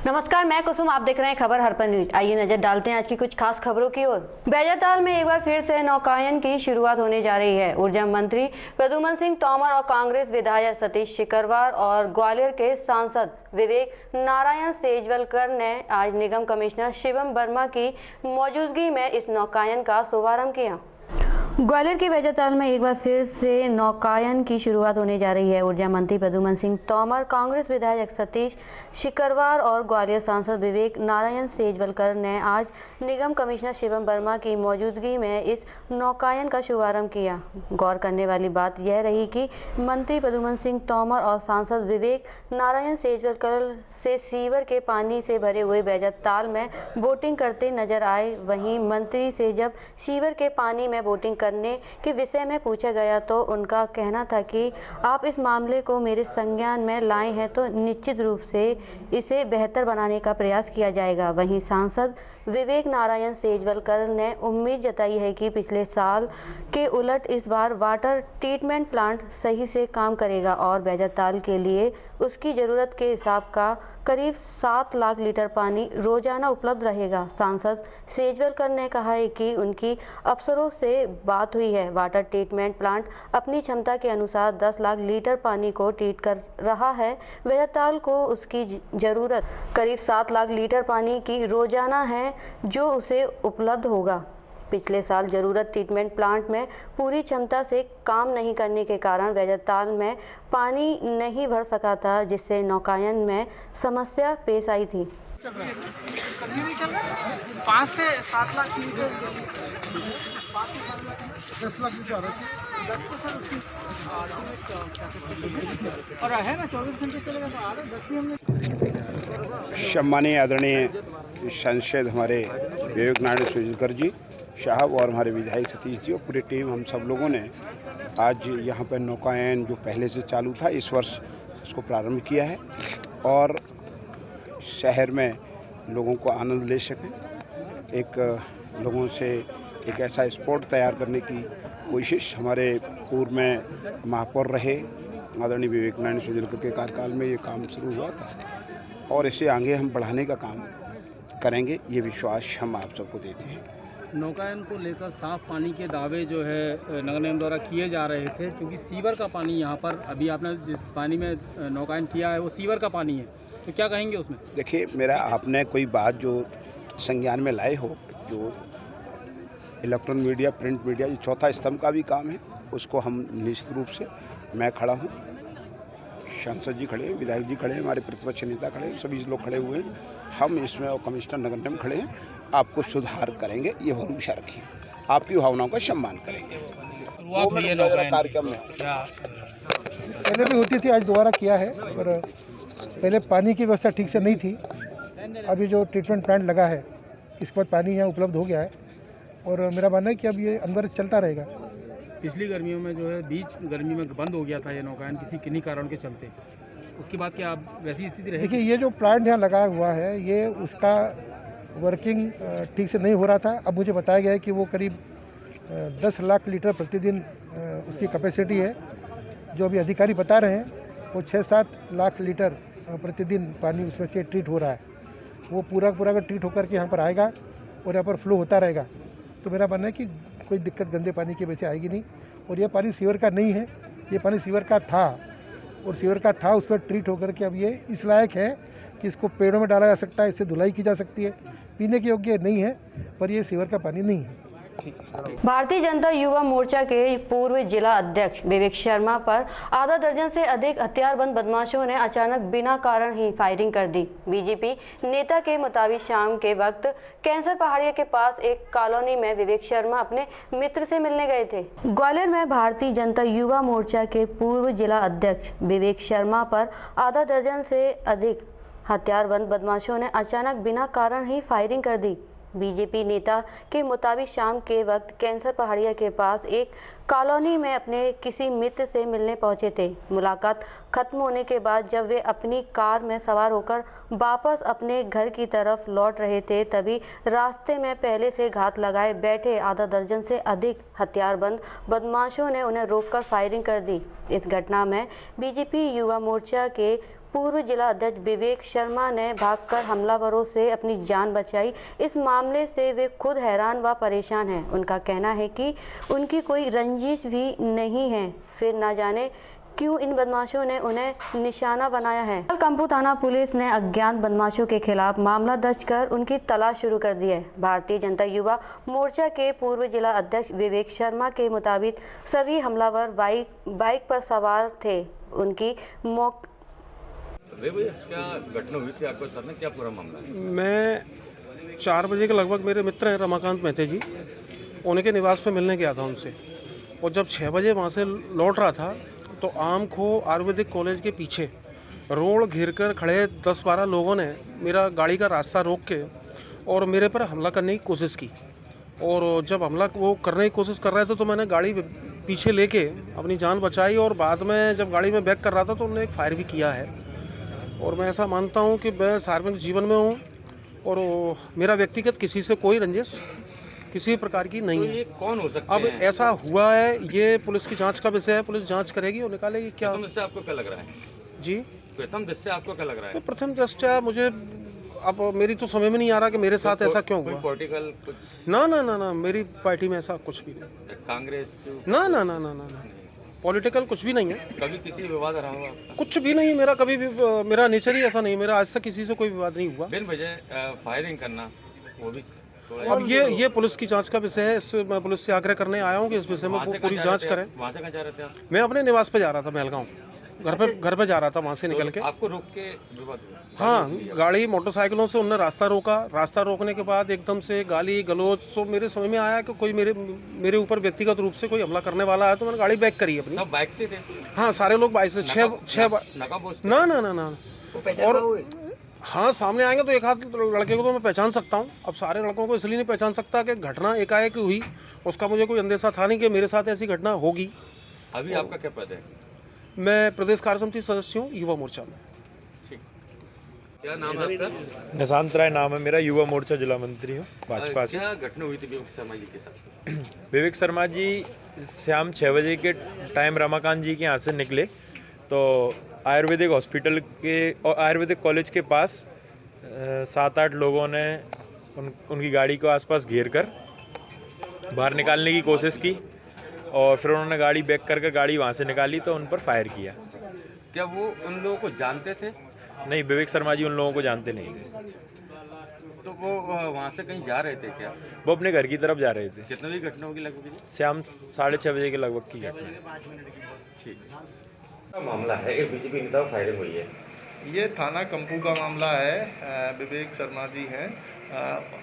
नमस्कार, मैं कुसुम। आप देख रहे हैं खबर हरपन न्यूज। आइए नजर डालते हैं आज की कुछ खास खबरों की ओर। बैजरताल में एक बार फिर से नौकायन की शुरुआत होने जा रही है। ऊर्जा मंत्री प्रद्युम्न सिंह तोमर और कांग्रेस विधायक सतीश सिकरवार और ग्वालियर के सांसद विवेक नारायण सेजवलकर ने आज निगम कमिश्नर शिवम वर्मा की मौजूदगी में इस नौकायन का शुभारंभ किया। ग्वालियर के बैजरताल में एक बार फिर से नौकायन की शुरुआत होने जा रही है। ऊर्जा मंत्री प्रद्युम्न सिंह तोमर, कांग्रेस विधायक सतीश सिकरवार और ग्वालियर सांसद विवेक नारायण सेजवलकर ने आज निगम कमिश्नर शिवम वर्मा की मौजूदगी में इस नौकायन का शुभारंभ किया। गौर करने वाली बात यह रही कि मंत्री प्रद्युम्न सिंह तोमर और सांसद विवेक नारायण सेजवलकर से सीवर के पानी से भरे हुए बैजरताल में बोटिंग करते नजर आए। वहीं मंत्री से जब सीवर के पानी में बोटिंग करने के विषय में पूछा गया तो उनका कहना था कि आप इस मामले को मेरे संज्ञान में लाए हैं तो निश्चित रूप से इसे बेहतर बनाने का प्रयास किया जाएगा। वहीं सांसद विवेक नारायण सेजवलकर ने उम्मीद जताई है कि पिछले साल के उलट इस बार वाटर ट्रीटमेंट प्लांट सही से काम करेगा और बैजरताल के लिए उसकी ज़रूरत के हिसाब का करीब 7 लाख लीटर पानी रोजाना उपलब्ध रहेगा। सांसद सेजवलकर ने कहा है कि उनकी अफसरों से बात हुई है। वाटर ट्रीटमेंट प्लांट अपनी क्षमता के अनुसार 10 लाख लीटर पानी को ट्रीट कर रहा है। बैजरताल को उसकी ज़रूरत करीब 7 लाख लीटर पानी की रोजाना है जो उसे उपलब्ध होगा। पिछले साल ज़रूरत ट्रीटमेंट प्लांट में पूरी क्षमता से काम नहीं करने के कारण बैजरताल में पानी नहीं भर सका था, जिससे नौकायन में समस्या पेश आई थी। 5 से 7 लाख लीटर 10 लाख लीटर और है ना 24 घंटे चलेगा तो आगे 10 भी हमने। सम्मानीय आदरणीय सांसद हमारे विवेक नारायण सेजवलकर जी साहब और हमारे विधायक सतीश जी और पूरी टीम, हम सब लोगों ने आज यहाँ पर नौकायन जो पहले से चालू था इस वर्ष इसको प्रारंभ किया है और शहर में लोगों को आनंद ले सकें, एक लोगों से एक ऐसा स्पॉट तैयार करने की कोशिश। हमारे पूर्व में महापौर रहे आदरणीय विवेक नारायण सेजवलकर के कार्यकाल में ये काम शुरू हुआ था और इसे आगे हम बढ़ाने का काम करेंगे, ये विश्वास हम आप सबको देते हैं। नौकायन को लेकर साफ पानी के दावे जो है नगर निगम द्वारा किए जा रहे थे, क्योंकि सीवर का पानी यहाँ पर अभी आपने जिस पानी में नौकायन किया है वो सीवर का पानी है, तो क्या कहेंगे उसमें? देखिए, मेरा आपने कोई बात जो संज्ञान में लाए हो, जो इलेक्ट्रॉनिक मीडिया, प्रिंट मीडिया, जो चौथा स्तंभ का भी काम है, उसको हम निश्चित रूप से, मैं खड़ा हूँ, सांसद जी खड़े हैं, विधायक जी खड़े हैं, हमारे प्रतिपक्ष नेता खड़े हैं, सभी लोग खड़े हुए हैं, हम इसमें और कमिश्नर नगर निगम खड़े हैं, आपको सुधार करेंगे, ये भरोसा रखिए, आपकी भावनाओं का सम्मान करेंगे। कार्यक्रम में पहले भी होती थी, आज दोबारा किया है, और पहले पानी की व्यवस्था ठीक से नहीं थी। अभी जो ट्रीटमेंट प्लांट लगा है इसके बाद पानी यहाँ उपलब्ध हो गया है और मेरा मानना है कि अब ये अंदर चलता रहेगा। पिछली गर्मियों में जो है बीच गर्मी में बंद हो गया था ये नौकायन किन्हीं कारण के चलते, उसके बाद क्या अब वैसी स्थिति रही? देखिए, ये जो प्लांट यहाँ लगाया हुआ है ये उसका वर्किंग ठीक से नहीं हो रहा था। अब मुझे बताया गया है कि वो करीब 10 लाख लीटर प्रतिदिन उसकी कैपेसिटी है। जो अभी अधिकारी बता रहे हैं वो 6-7 लाख लीटर प्रतिदिन पानी उसमें से ट्रीट हो रहा है। वो पूरा का ट्रीट होकर के यहाँ पर आएगा और यहाँ पर फ्लो होता रहेगा। तो मेरा मानना है कि कोई दिक्कत गंदे पानी की वजह से आएगी नहीं। और ये पानी सीवर का नहीं है, ये पानी सीवर का था और सीवर का था, उस पर ट्रीट होकर के अब ये इस लायक है कि इसको पेड़ों में डाला जा सकता है, इससे धुलाई की जा सकती है, पीने के योग्य नहीं है, पर ये सीवर का पानी नहीं है। भारतीय जनता युवा मोर्चा के पूर्व जिला अध्यक्ष विवेक शर्मा पर आधा दर्जन से अधिक हथियारबंद बदमाशों ने अचानक बिना कारण ही फायरिंग कर दी। बीजेपी नेता के मुताबिक शाम के वक्त कैंसर पहाड़िया के पास एक कॉलोनी में विवेक शर्मा अपने मित्र से मिलने गए थे। ग्वालियर में भारतीय जनता युवा मोर्चा के पूर्व जिला अध्यक्ष विवेक शर्मा पर आधा दर्जन से अधिक हथियारबंद बदमाशों ने अचानक बिना कारण ही फायरिंग कर दी। बीजेपी नेता के मुताबिक शाम के वक्त कैंसर पहाड़िया के पास एक कॉलोनी में अपने किसी मित्र से मिलने पहुंचे थे। मुलाकात खत्म होने के बाद जब वे अपनी कार में सवार होकर वापस अपने घर की तरफ लौट रहे थे, तभी रास्ते में पहले से घात लगाए बैठे आधा दर्जन से अधिक हथियारबंद बदमाशों ने उन्हें रोककर फायरिंग कर दी। इस घटना में बीजेपी युवा मोर्चा के पूर्व जिला अध्यक्ष विवेक शर्मा ने भागकर हमलावरों से अपनी जान बचाई। इस मामले से वे खुद हैरान व परेशान हैं। उनका कहना है कि उनकी कोई रंजिश भी नहीं है, फिर न जाने क्यों इन बदमाशों ने उन्हें निशाना बनाया है। कंपू थाना पुलिस ने अज्ञात बदमाशों के खिलाफ मामला दर्ज कर उनकी तलाश शुरू कर दी है। भारतीय जनता युवा मोर्चा के पूर्व जिला अध्यक्ष विवेक शर्मा के मुताबिक सभी हमलावर बाइक पर सवार थे। उनकी क्या घटना हुई थी आपके साथ में, क्या पूरा मामला है? मैं 4 बजे के लगभग, मेरे मित्र हैं रमाकांत मेहते जी, उनके निवास पे मिलने गया था उनसे, और जब 6 बजे वहाँ से लौट रहा था तो आम खो आयुर्वेदिक कॉलेज के पीछे रोड घेर कर खड़े 10-12 लोगों ने मेरा गाड़ी का रास्ता रोक के और मेरे पर हमला करने की कोशिश की। और जब हमला वो करने की कोशिश कर रहे थे तो मैंने गाड़ी पीछे लेके अपनी जान बचाई, और बाद में जब गाड़ी में बैक कर रहा था तो उन्होंने एक फायर भी किया है। और मैं ऐसा मानता हूँ कि मैं सार्वजनिक जीवन में हूँ और मेरा व्यक्तिगत किसी से कोई रंजिश किसी प्रकार की नहीं तो है। ये कौन हो सकते अब हैं? ऐसा हुआ है, ये पुलिस की जांच का विषय है, पुलिस जांच करेगी और निकालेगी क्या। प्रथम दृष्टया आपको क्या लग रहा है? जी, प्रथम दृष्टया आपको क्या लग रहा है? प्रथम दृष्टया मुझे अब मेरी तो समझ में नहीं आ रहा कि मेरे साथ ऐसा क्यों कोई हुआ। पॉलिटिकल कुछ ना, मेरी पार्टी में ऐसा कुछ भी नहीं। कांग्रेस ना, पॉलिटिकल कुछ भी नहीं है, कभी किसी विवाद रहा हो आपका? कुछ भी नहीं। मेरा कभी भी, मेरा नेचर ही ऐसा नहीं, मेरा आज तक किसी से कोई विवाद नहीं हुआ। बिन वजह फायरिंग करना वो भी थोड़ा। अब ये पुलिस की जांच का विषय है, इससे मैं पुलिस से आग्रह करने आया हूँ कि इस विषय में पूरी जांच करें। वहाँ से कहाँ जा रहे थे आप? मैं अपने निवास पे जा रहा था, महलगांव, घर पे जा रहा था वहाँ से निकल के। आपको रोक के विवाद हुआ? हाँ, गाड़ी मोटरसाइकिलों से उन्होंने रास्ता रोका। रास्ता रोकने के बाद एकदम से गाली गलौज, तो मेरे समझ में आया कि कोई मेरे ऊपर व्यक्तिगत रूप से कोई हमला करने वाला है, तो मैंने गाड़ी बैक करी अपनी। सब बाइक से थे? हाँ, सारे लोग बाइक से। छह नकाबपोश? ना। और हाँ, सामने आएंगे तो एक हाथ लड़के को तो मैं पहचान सकता हूँ। अब सारे लड़कों को इसलिए नहीं पहचान सकता कि घटना एकाएक हुई, उसका मुझे कोई अंदेशा था नहीं कि मेरे साथ ऐसी घटना होगी। अभी आपका क्या पद है? मैं प्रदेश कार्य समिति सदस्य हूँ युवा मोर्चा में। क्या नाम है आपका? निशांत राय नाम है मेरा, युवा मोर्चा जिला मंत्री हूँ भाजपा से। क्या घटना हुई थी विवेक शर्मा जी के साथ? विवेक शर्मा जी शाम 6 बजे के टाइम रमाकांत जी के यहाँ से निकले तो आयुर्वेदिक हॉस्पिटल के और आयुर्वेदिक कॉलेज के पास 7-8 लोगों ने उनकी गाड़ी को आसपास घेर कर बाहर निकालने की कोशिश की, और फिर उन्होंने गाड़ी बैक कर गाड़ी वहाँ से निकाली तो उन पर फायर किया। क्या वो उन लोगों को जानते थे? नहीं, विवेक शर्मा जी उन लोगों को जानते नहीं थे। तो वो वहाँ से कहीं जा रहे थे क्या? वो अपने घर की तरफ जा रहे थे। कितने बजे घटना होगी लगभग? शाम 6:30 बजे के लगभग की घटना है। ठीक मामला है, एक बीजेपी नेता पर फायरिंग हुई है। ये थाना कंपू का मामला है। विवेक शर्मा जी हैं,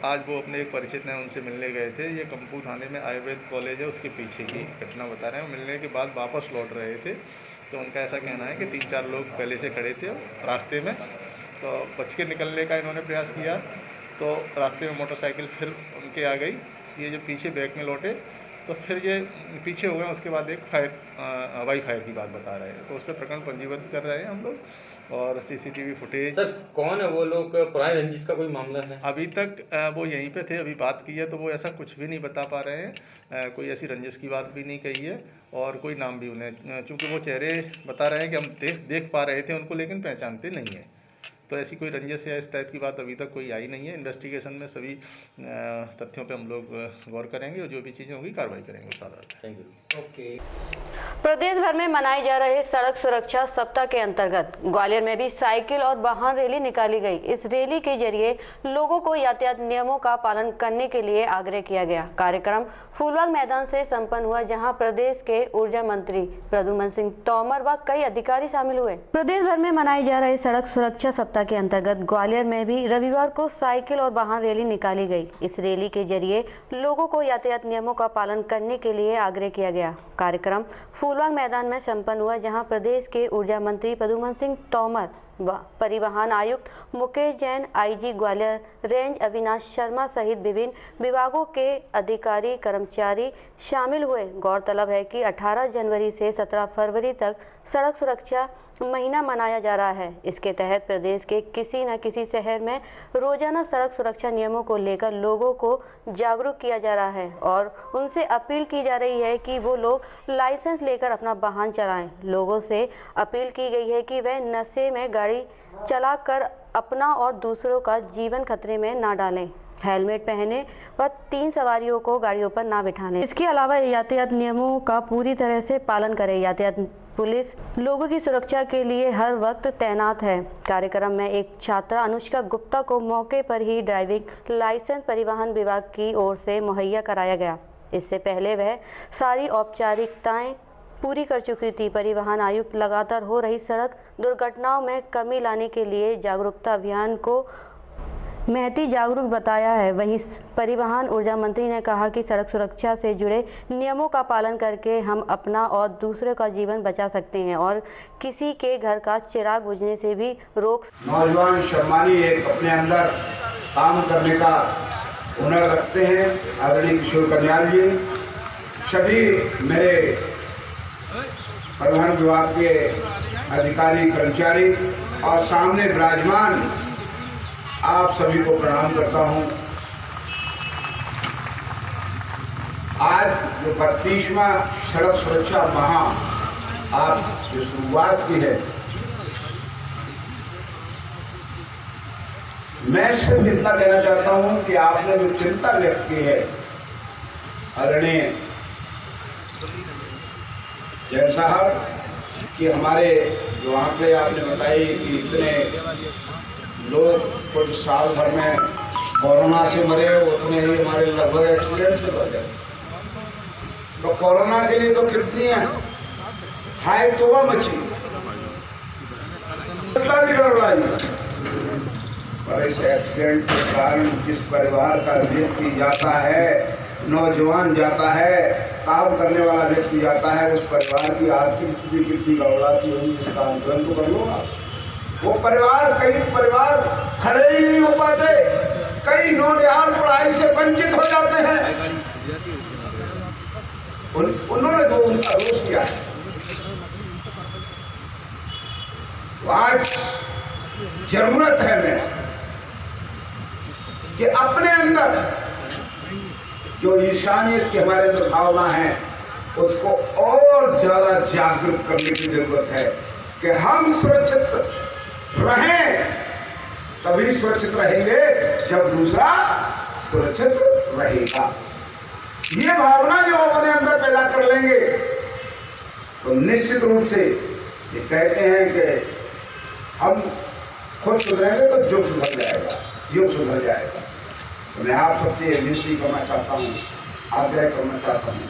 आज वो अपने एक परिचित हैं उनसे मिलने गए थे। ये कंपू थाने में आयुर्वेद कॉलेज है, उसके पीछे की घटना बता रहे हैं। मिलने के बाद वापस लौट रहे थे तो उनका ऐसा कहना है कि 3-4 लोग पहले से खड़े थे रास्ते में, तो बच के निकलने का इन्होंने प्रयास किया तो रास्ते में मोटरसाइकिल फिर उनके आ गई। ये जो पीछे बैक में लौटे तो फिर ये पीछे हो गए। उसके बाद एक हवाई फायर की बात बता रहे हैं, तो उस पर प्रकरण पंजीबद्ध कर रहे हैं हम लोग, और सीसीटीवी फुटेज। सर कौन है वो लोग? पुराने रंजिश का कोई मामला है? अभी तक वो यहीं पे थे, अभी बात की है तो वो ऐसा कुछ भी नहीं बता पा रहे हैं। कोई ऐसी रंजिश की बात भी नहीं कही है, और कोई नाम भी उन्हें, चूँकि वो चेहरे बता रहे हैं कि हम देख पा रहे थे उनको, लेकिन पहचानते नहीं हैं। तो ऐसी कोई रंजिश या इस टाइप की बात अभी तक कोई आई नहीं है। इन्वेस्टिगेशन में सभी तथ्यों पे हम लोग गौर करेंगे और जो भी चीज़ें होंगी कार्रवाई करेंगे उस आधार पर। Thank you. ओके। प्रदेश भर में मनाए जा रहे सड़क सुरक्षा सप्ताह के अंतर्गत ग्वालियर में भी साइकिल और वाहन रैली निकाली गई। इस रैली के जरिए लोगों को यातायात नियमों का पालन करने के लिए आग्रह किया गया। कार्यक्रम फूलबाग मैदान से संपन्न हुआ, जहां प्रदेश के ऊर्जा मंत्री प्रद्युम्न सिंह तोमर व कई अधिकारी शामिल हुए। प्रदेश भर में मनाए जा रहे सड़क सुरक्षा सप्ताह के अंतर्गत ग्वालियर में भी रविवार को साइकिल और वाहन रैली निकाली गई। इस रैली के जरिए लोगों को यातायात नियमों का पालन करने के लिए आग्रह किया गया। कार्यक्रम फूलबाग मैदान में संपन्न हुआ, जहां प्रदेश के ऊर्जा मंत्री प्रद्युम्न सिंह तोमर, परिवहन आयुक्त मुकेश जैन, आईजी ग्वालियर रेंज अविनाश शर्मा सहित विभिन्न विभागों के अधिकारी कर्मचारी कर्मचारी शामिल हुए। गौरतलब है कि 18 जनवरी से 17 फरवरी तक सड़क सुरक्षा महीना मनाया जा रहा है। इसके तहत प्रदेश के किसी न किसी शहर में रोजाना सड़क सुरक्षा नियमों को लेकर लोगों को जागरूक किया जा रहा है और उनसे अपील की जा रही है कि वो लोग लाइसेंस लेकर अपना वाहन चलाएं। लोगों से अपील की गई है कि वह नशे में गाड़ी चलाकर अपना और दूसरों का जीवन खतरे में ना डालें, हेलमेट पहने व 3 सवारियों को गाड़ियों पर ना बिठाने। इसके अलावा यातायात नियमों का पूरी तरह से पालन करें। यातायात पुलिस लोगों की सुरक्षा के लिए हर वक्त तैनात है। कार्यक्रम में एक छात्रा अनुष्का गुप्ता को मौके पर ही ड्राइविंग लाइसेंस परिवहन विभाग की ओर से मुहैया कराया गया। इससे पहले वह सारी औपचारिकताएं पूरी कर चुकी थी। परिवहन आयुक्त लगातार हो रही सड़क दुर्घटनाओं में कमी लाने के लिए जागरूकता अभियान को महती जागरूक बताया है। वहीं परिवहन ऊर्जा मंत्री ने कहा कि सड़क सुरक्षा से जुड़े नियमों का पालन करके हम अपना और दूसरे का जीवन बचा सकते हैं और किसी के घर का चिराग बुझने से भी रोक। नौजवान शर्मानी एक अपने अंदर काम करने का हुनर रखते हैं। आदरणीय किशोर कन्याल जी, सभी मेरे परिवहन विभाग के अधिकारी कर्मचारी और सामने विराजमान आप सभी को प्रणाम करता हूं। आज जो 32वां सड़क सुरक्षा माह आप जो शुरुआत की है, मैं सिर्फ इतना कहना चाहता हूं कि आपने जो चिंता व्यक्त की है आदरणीय जैन साहब कि हमारे जो आंकड़े आपने बताए कि इतने लोग कुछ साल भर में कोरोना से मरे, उतने ही हमारे लगभग एक्सीडेंट से मरे। तो कोरोना के लिए तो कितनी है हाय तोबा मची पर इस एक्सीडेंट के कारण जिस परिवार का व्यक्ति जाता है, नौजवान जाता है, काम करने वाला व्यक्ति जाता है, उस परिवार की आर्थिक स्थिति कितनी गड़बड़ाती होगी इसका आंकलन तो कर लो आप। वो परिवार, कई परिवार खड़े ही नहीं हो पाते, कई नौजवान पढ़ाई से वंचित हो जाते हैं। उन्होंने तो उनका दोष किया है। आज जरूरत है मैं कि अपने अंदर जो इंसानियत की हमारे अंदर भावना है उसको और ज्यादा जागृत करने की जरूरत है कि हम सुरक्षित रहें, तभी सुरक्षित रहेंगे जब दूसरा सुरक्षित रहेगा। ये भावना जो अपने अंदर पैदा कर लेंगे तो निश्चित रूप से ये कहते हैं कि हम खुद सुधरेंगे तो जो सुधर जाएगा, युग सुधर जाएगा। तो मैं आप सबसे ये विनती करना चाहता हूँ, आग्रह करना चाहता हूँ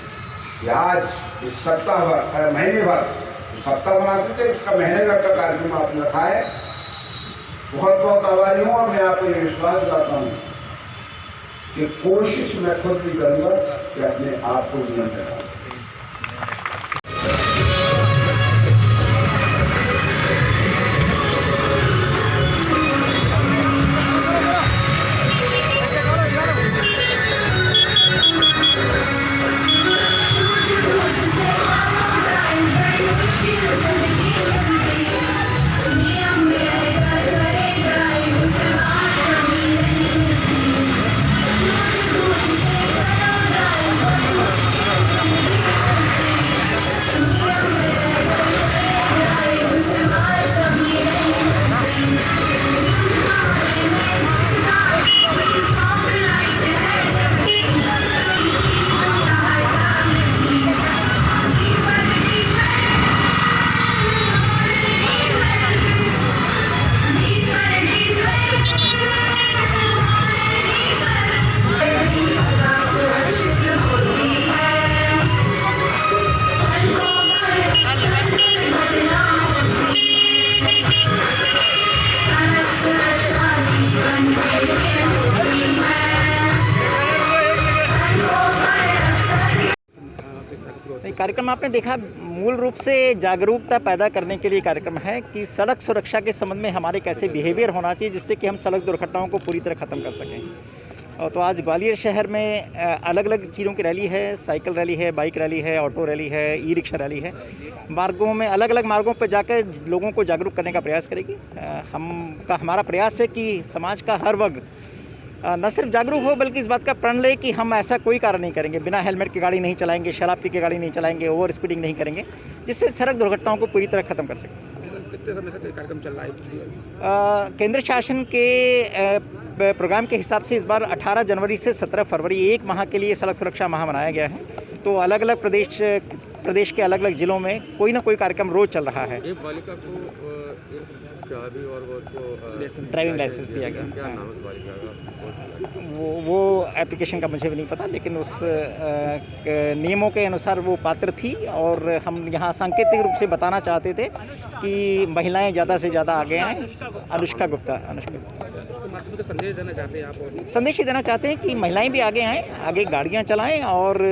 कि आज इस सप्ताह भर, महीने भर सप्ताह बनाते थे, उसका महीने भर का कार्यक्रम आपने रखा है। बहुत बहुत आभारी हूँ और मैं आपको ये विश्वास दिलाता हूँ कि कोशिश मैं खुद भी करूँगा कि अपने आप को नियंत्रण करूँ। कार्यक्रम आपने देखा मूल रूप से जागरूकता पैदा करने के लिए कार्यक्रम है कि सड़क सुरक्षा के संबंध में हमारे कैसे बिहेवियर होना चाहिए जिससे कि हम सड़क दुर्घटनाओं को पूरी तरह ख़त्म कर सकें। तो आज ग्वालियर शहर में अलग अलग चीज़ों की रैली है, साइकिल रैली है, बाइक रैली है, ऑटो रैली है, ई रिक्शा रैली है। मार्गों में अलग अलग मार्गों पर जाकर लोगों को जागरूक करने का प्रयास करेगी। हमारा प्रयास है कि समाज का हर वर्ग न सिर्फ जागरूक हो बल्कि इस बात का प्रण ले कि हम ऐसा कोई कार्य नहीं करेंगे, बिना हेलमेट की गाड़ी नहीं चलाएंगे, शराब पी के गाड़ी नहीं चलाएंगे, ओवर स्पीडिंग नहीं करेंगे, जिससे सड़क दुर्घटनाओं को पूरी तरह खत्म कर सकें। कितने समय से कार्यक्रम चल रहा है? केंद्र शासन के प्रोग्राम के हिसाब से इस बार 18 जनवरी से 17 फरवरी एक माह के लिए सड़क सुरक्षा माह मनाया गया है। तो अलग अलग प्रदेश के अलग अलग जिलों में कोई ना कोई कार्यक्रम रोज चल रहा है। एक बालिका को चाबी और वो ड्राइविंग लाइसेंस दिया गया। क्या नाम है बालिका का? वो एप्लीकेशन का मुझे भी नहीं पता, लेकिन उस नियमों के अनुसार वो पात्र थी। और हम यहाँ सांकेतिक रूप से बताना चाहते थे कि महिलाएं ज़्यादा से ज़्यादा आगे आएँ। अनुष्का गुप्ता उसको माध्यम का संदेश देना चाहते हैं आप? संदेश ही देना चाहते हैं कि महिलाएं भी आगे आएँ, आगे गाड़ियाँ चलाएं और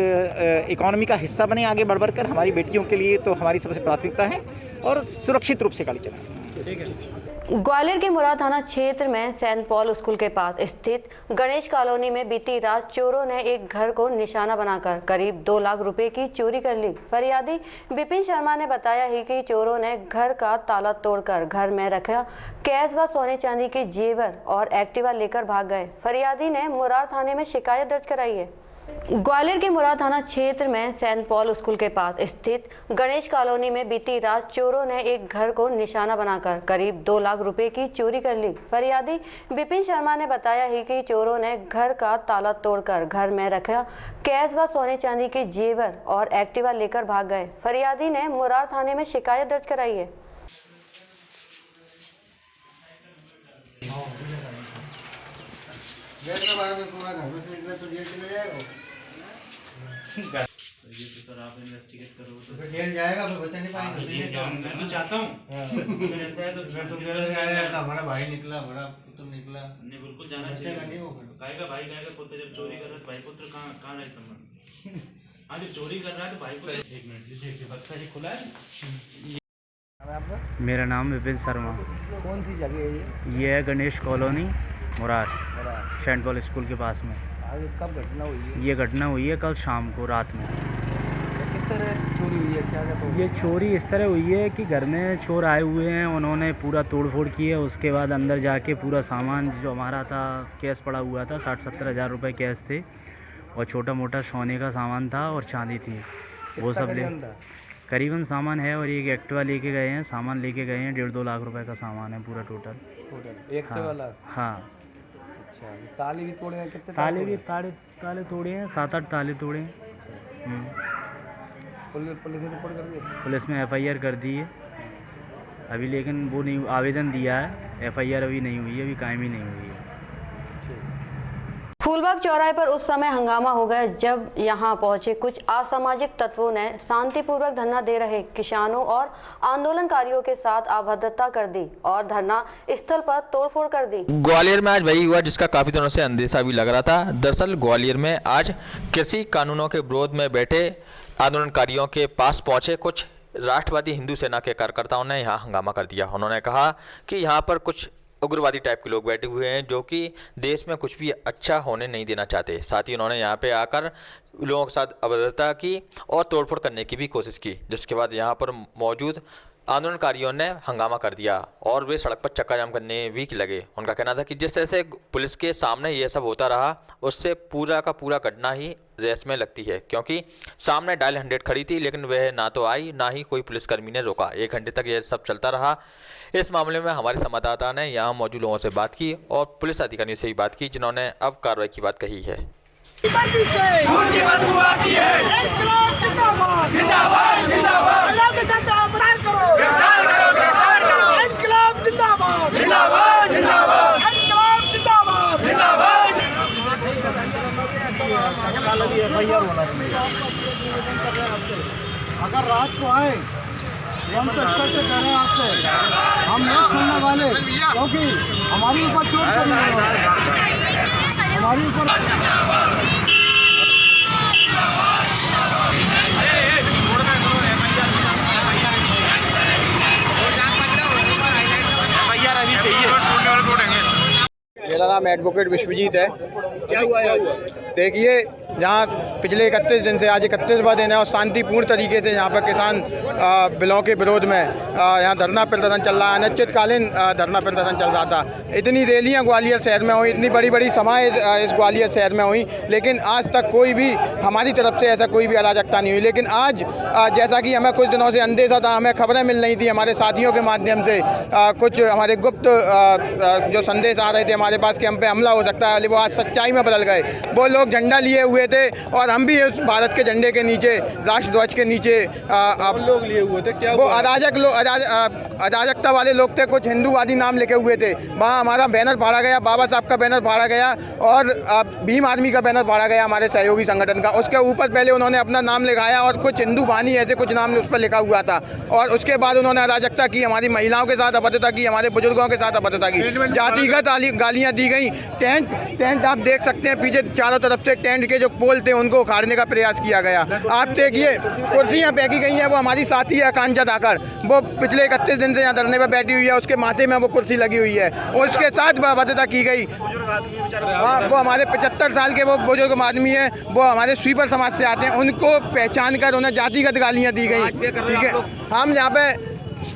इकोनॉमी का हिस्सा बने आगे बढ़ कर। हमारी बेटियों के लिए तो हमारी सबसे प्राथमिकता है और सुरक्षित रूप से गाड़ी चलाएं। ठीक है। ग्वालियर के मुराद थाना क्षेत्र में सेंट पॉल स्कूल के पास स्थित गणेश कॉलोनी में बीती रात चोरों ने एक घर को निशाना बनाकर करीब 2 लाख रुपए की चोरी कर ली। फरियादी विपिन शर्मा ने बताया है कि चोरों ने घर का ताला तोड़कर घर में रखा कैश व सोने चांदी के जेवर और एक्टिवा लेकर भाग गए। फरियादी ने मुराद थाने में शिकायत दर्ज कराई है। ग्वालियर के मुराद थाना क्षेत्र में सेंट पॉल स्कूल के पास स्थित गणेश कॉलोनी में बीती रात चोरों ने एक घर को निशाना बनाकर करीब 2 लाख रुपए की चोरी कर ली। फरियादी विपिन शर्मा ने बताया है कि चोरों ने घर का ताला तोड़कर घर में रखा कैश व सोने चांदी के जेवर और एक्टिवा लेकर भाग गए। फरियादी ने मुराद थाने में शिकायत दर्ज कराई है। ये तो सर आप इन्वेस्टिगेट करो तो फिर जेल जाएगा, फिर बचा नहीं पाएंगे। मैं तो चाहता हूँ फिर ऐसा है तो मैं तो जाएगा, हमारा भाई निकला, बड़ा पुत्र निकला, नहीं बिल्कुल जाना चाहिए। नहीं वो गायका भाई गायका पुत्र जब चोरी कर रहा है तो भाई पुत्र कहाँ रहे संबंध? हाँ जब चोरी कर रहा है तो भाई को 1 मिनट देखिए बक्सा ये खुला है। मेरा नाम विपिन शर्मा। कौन सी जगह है ये है गणेश कॉलोनी मुराद, सेंट पॉल स्कूल के पास में। कब घटना हुई है? ये घटना हुई है कल शाम को रात में। किस तरह चोरी हुई है? क्या ये चोरी इस तरह हुई है कि घर में चोर आए हुए हैं, उन्होंने पूरा तोड़फोड़ की है। उसके बाद अंदर जाके पूरा सामान जो हमारा था, कैश पड़ा हुआ था, 60-70 हज़ार रुपये कैश थे और छोटा मोटा सोने का सामान था और चांदी थी, वो सब ले करीबन सामान है। और एक एक्टिवा लेके गए हैं, सामान लेके गए हैं 1.5-2 लाख रुपए का सामान है पूरा टोटल। हाँ। अच्छा, ताले भी तोड़े हैं? कितने ताले भी ताले तोड़े हैं, 7-8 ताले तोड़े हैं। पुलिस ने रिपोर्ट कर दी? पुलिस में FIR कर दी है अभी, लेकिन वो नहीं, आवेदन दिया है, FIR अभी नहीं हुई है, अभी कायम ही नहीं हुई है। फूलबाग चौराहे पर उस समय हंगामा हो गया जब यहां पहुंचे कुछ असामाजिक तत्वों ने शांतिपूर्वक धरना दे रहे किसानों और आंदोलनकारियों के साथ अभद्रता कर दी और धरना स्थल पर तोड़फोड़ कर दी। ग्वालियर में आज वही हुआ जिसका काफी दिनों से अंदेशा भी लग रहा था। दरअसल ग्वालियर में आज कृषि कानूनों के विरोध में बैठे आंदोलनकारियों के पास पहुंचे कुछ राष्ट्रवादी हिंदू सेना के कार्यकर्ताओं ने यहाँ हंगामा कर दिया। उन्होंने कहा कि यहाँ पर कुछ उग्रवादी टाइप के लोग बैठे हुए हैं जो कि देश में कुछ भी अच्छा होने नहीं देना चाहते। साथ ही उन्होंने यहाँ पे आकर लोगों के साथ अभद्रता की और तोड़फोड़ करने की भी कोशिश की, जिसके बाद यहाँ पर मौजूद आंदोलनकारियों ने हंगामा कर दिया और वे सड़क पर चक्का जाम करने भी लगे। उनका कहना था कि जिस तरह से पुलिस के सामने ये सब होता रहा, उससे पूरा का पूरा घटना ही रेस में लगती है, क्योंकि सामने डायल 100 खड़ी थी लेकिन वह ना तो आई ना ही कोई पुलिसकर्मी ने रोका। 1 घंटे तक यह सब चलता रहा। इस मामले में हमारे संवाददाता ने यहाँ मौजूद लोगों से बात की और पुलिस अधिकारियों से भी बात की, जिन्होंने अब कार्रवाई की बात कही है। अगर रात को आए तो हम तो स्पष्ट कह रहे हैं आपसे, हम नहीं सुनने वाले, क्योंकि हमारी ऊपर चोट करने हमारी ऊपर मेरा नाम नाम एडवोकेट विश्वजीत है। क्या हुआ? देखिए, यहाँ पिछले 31 दिन से आज 31वां दिन है और शांतिपूर्ण तरीके से यहाँ पर किसान बिलों के विरोध में यहाँ धरना प्रदर्शन चल रहा है। अनिश्चितकालीन धरना प्रदर्शन चल रहा था। इतनी रैलियाँ ग्वालियर शहर में हुई, इतनी बड़ी बड़ी सभाएँ इस ग्वालियर शहर में हुई, लेकिन आज तक कोई भी हमारी तरफ से ऐसा कोई भी अराजकता नहीं हुई। लेकिन आज जैसा कि हमें कुछ दिनों से अंदेशा था, हमें खबरें मिल रही थी हमारे साथियों के माध्यम से, कुछ हमारे गुप्त जो संदेश आ रहे थे हमारे पास कि हम पे हमला हो सकता है, वो आज सच्चाई में बदल गए। वो लोग झंडा लिए हुए थे और हम भी उस भारत के झंडे के नीचे, राष्ट्रध्वज के नीचे लोग लिए हुए थे। क्या वो अराजकता वाले लोग थे, कुछ हिंदूवादी नाम लिखे हुए थे। वहाँ हमारा बैनर फाड़ा गया, बाबा साहब का बैनर फाड़ा गया और भीम आर्मी का बैनर फाड़ा गया हमारे सहयोगी संगठन का। उसके ऊपर पहले उन्होंने अपना नाम लिखाया और कुछ हिंदू बानी ऐसे कुछ नाम उस पर लिखा हुआ था और उसके बाद उन्होंने अराजकता की, हमारी महिलाओं के साथ अभद्रता की, हमारे बुजुर्गों के साथ अभद्रता की, जातिगत गालियाँ दी गई। टेंट आप देख सकते हैं, पीछे चारों तरफ से टेंट के जो पोल थे उनको उखाड़ने का प्रयास किया गया। आप देखिए, कुर्सियाँ फेंकी गई हैं। वो हमारी साथी है आकांक्षा धाकड़, वो पिछले 31 दिन से यहाँ धरने पर बैठी हुई है, उसके माथे में वो कुर्सी लगी हुई है, उसके साथ अभद्रता की गई। वो हमारे 75 साल के वो बुजुर्ग आदमी हैं, वो हमारे स्वीपर समाज से आते हैं, उनको पहचान कर उन्हें जातिगत गालियाँ दी गई। ठीक है, हम यहाँ पे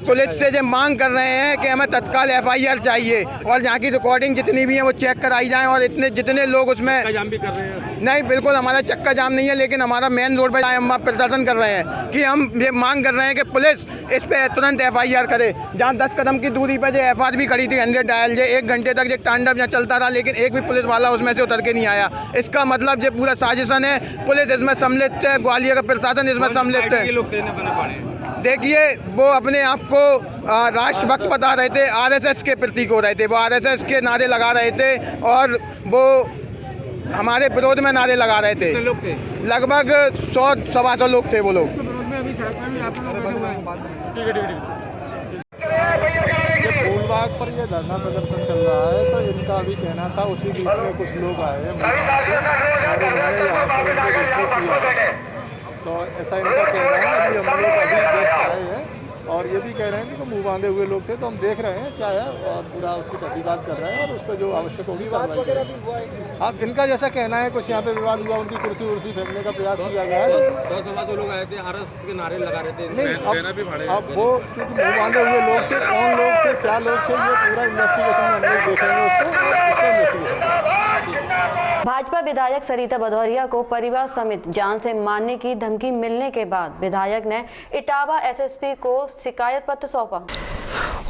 पुलिस से जो मांग कर रहे हैं कि हमें तत्काल FIR चाहिए और यहाँ की रिकॉर्डिंग जितनी भी है वो चेक कराई जाए और जितने लोग उसमें जाम भी कर रहे हैं। नहीं, बिल्कुल हमारा चक्का जाम नहीं है, लेकिन हमारा मेन रोड पर हम प्रदर्शन कर रहे हैं कि हम ये मांग कर रहे हैं कि पुलिस इस पर तुरंत FIR करे। जहाँ 10 कदम की दूरी पर जो FR भी खड़ी थी 100 डायल, 1 घंटे तक जो तांडव यहाँ चलता रहा, लेकिन एक भी पुलिस वाला उसमें से उतर के नहीं आया। इसका मतलब ये पूरा साजिशन है, पुलिस इसमें सम्मिलित है, ग्वालियर का प्रशासन इसमें सम्मिलित है। देखिए, वो अपने आप को राष्ट्रभक्त बता रहे थे, RSS के प्रतीक हो रहे थे, वो RSS के नारे लगा रहे थे और वो हमारे विरोध में नारे लगा रहे थे। लगभग 100-125 लोग थे वो लोग। ये फूलबाग पर ये धरना प्रदर्शन चल रहा है, तो इनका अभी कहना था, उसी बीच में कुछ लोग आए और उन्होंने यहाँ पर उनको डिस्टर्ब किया। तो ऐसा इनका कहना है। अभी हम लोग अभी जस्ट आए हैं और ये भी कह रहे हैं कि तो मुँह बांधे हुए लोग थे, तो हम देख रहे हैं क्या है और पूरा उसकी तहकीकात कर रहे हैं और उस पर जो आवश्यक होगी कार्रवाई करेंगे। अब इनका जैसा कहना है कुछ यहाँ पे विवाद हुआ, उनकी कुर्सी फेंकने का प्रयास किया गया है। तो 100 लोग आए थे, RSS के नारे लगा रहे थे। नहीं, अब वो चूँकि मुँह बांधे हुए लोग थे, कौन लोग थे, क्या लोग थे, ये पूरा इन्वेस्टिगेशन में हम लोग देखेंगे उसको और उसका इन्वेस्टिगेशन। भाजपा विधायक सरिता भदौरिया को परिवार समेत जान से मारने की धमकी मिलने के बाद विधायक ने इटावा SSP को शिकायत पत्र सौंपा।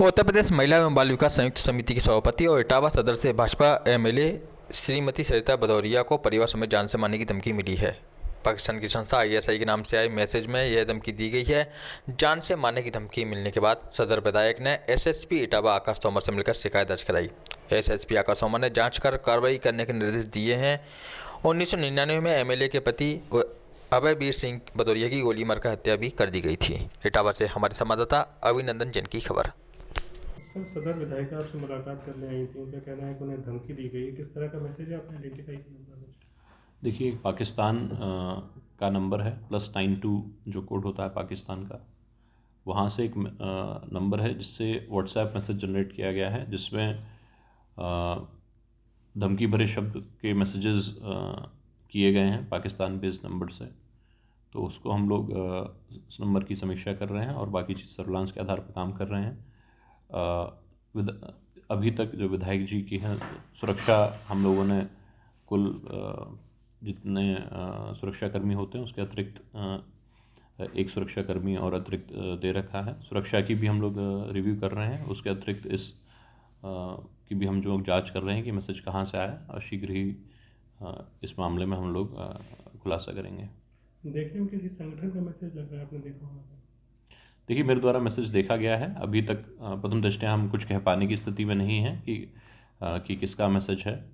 उत्तर प्रदेश महिला एवं बाल विकास संयुक्त समिति की सभापति और इटावा सदर से भाजपा MLA श्रीमती सरिता भदौरिया को परिवार समेत जान से मारने की धमकी मिली है। पाकिस्तान की संस्था ISI के नाम से आए मैसेज में यह धमकी दी गई है। जान से मारने की धमकी मिलने के बाद सदर विधायक ने SSP इटावा आकाश तोमर से मिलकर शिकायत दर्ज कराई। SSP आकाश तोमर ने जांच कर कार्रवाई करने के निर्देश दिए हैं। 1999 में MLA के पति अभयवीर सिंह भदौरिया की गोली मारकर हत्या भी कर दी गई थी। इटावा से हमारे संवाददाता अभिनंदन जैन की खबर। सदर विधायक आपसे मुलाकात करने आई थी, उनका कहना है कि उन्हें धमकी दी गई है। किस तरह का मैसेज आपने आइडेंटिफाई किया? देखिए, पाकिस्तान का नंबर है +92 जो कोड होता है पाकिस्तान का, वहाँ से एक नंबर है जिससे व्हाट्सएप मैसेज जनरेट किया गया है, जिसमें धमकी भरे शब्द के मैसेजेस किए गए हैं पाकिस्तान बेस्ड नंबर से। तो उसको हम लोग उस नंबर की समीक्षा कर रहे हैं और बाकी चीज़ सर्विलांस के आधार पर काम कर रहे हैं। अभी तक जो विधायक जी की है सुरक्षा, हम लोगों ने कुल जितने सुरक्षाकर्मी होते हैं उसके अतिरिक्त एक सुरक्षाकर्मी और अतिरिक्त दे रखा है। सुरक्षा की भी हम लोग रिव्यू कर रहे हैं। उसके अतिरिक्त इस की भी हम जो जांच कर रहे हैं कि मैसेज कहाँ से आया और शीघ्र ही इस मामले में हम लोग खुलासा करेंगे। देखने में किसी संगठन का मैसेज लग रहा है, आपने देखा होगा? देखिए, मेरे द्वारा मैसेज देखा गया है। अभी तक प्रथम दृष्टया हम कुछ कह पाने की स्थिति में नहीं है कि किसका मैसेज है,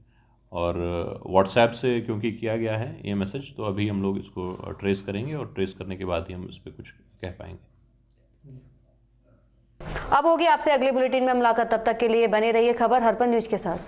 और व्हाट्सएप से क्योंकि किया गया है ये मैसेज, तो अभी हम लोग इसको ट्रेस करेंगे और ट्रेस करने के बाद ही हम इस पर कुछ कह पाएंगे। अब होगी आपसे अगले बुलेटिन में मुलाकात, तब तक के लिए बने रहिए खबर हरपन न्यूज के साथ।